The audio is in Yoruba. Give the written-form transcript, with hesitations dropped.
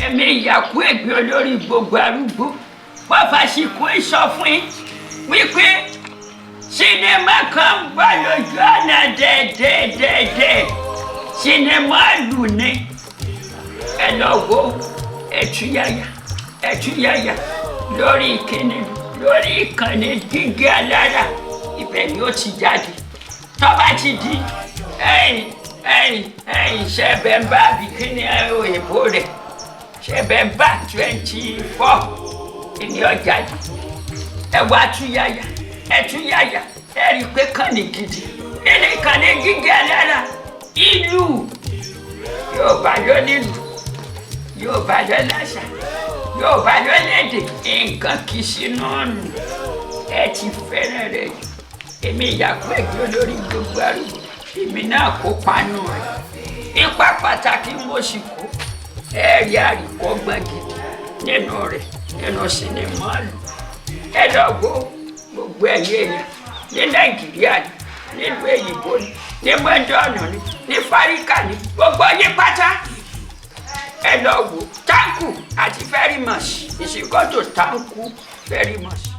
èmi Iyakuegbe olórí gbogbo Arugbo wọ́n fàṣìkò ìsọfún wípé sinimá kan ń bọ̀ lójú ọ̀nà dẹ́ẹ̀dẹ́ẹ̀dẹ́ẹ̀ sinimá lù ní ẹ lọ wo ẹ̀túyàyà lórí ìkíni lórí ìkànnì Gígé Alára ibẹ̀ ni ó ti jáde tó bá ti di ṣẹ̀bẹ̀mbà bìkínì òyìnbó rẹ̀ ṣẹ̀bẹ̀mbà 24 ìní ọjà yìí ẹ wá ẹ̀túyàyà ẹ rí i pé kànnì gidi ilé ìkànnì Gígé Alára ìlú Yorùbá ló nílùú Yorùbá ló láṣà Yorùbá ló lédè nǹkan kì í sínú ọ̀nù ẹ ti fẹ́ràn rẹ̀ jù èmi Iyakuegbe olórí gbogbo Arugbo èmi náà kópa nù rẹ̀ ipa pàtàkì mo sì kó ẹ̀rí àríkọ́gbọ́n gidi nínú rẹ̀ nínú sinimá lù ẹ lọ gbogbo ẹ̀yẹ èèyàn ní Nàìjíríà ní nílùú èyìnbó ní mọ́ńdọ̀nù ní fáríkà ní gbogbo yín pátá ẹ lọ wò thank you àti very much ìsìnkọ́tò thank you very much.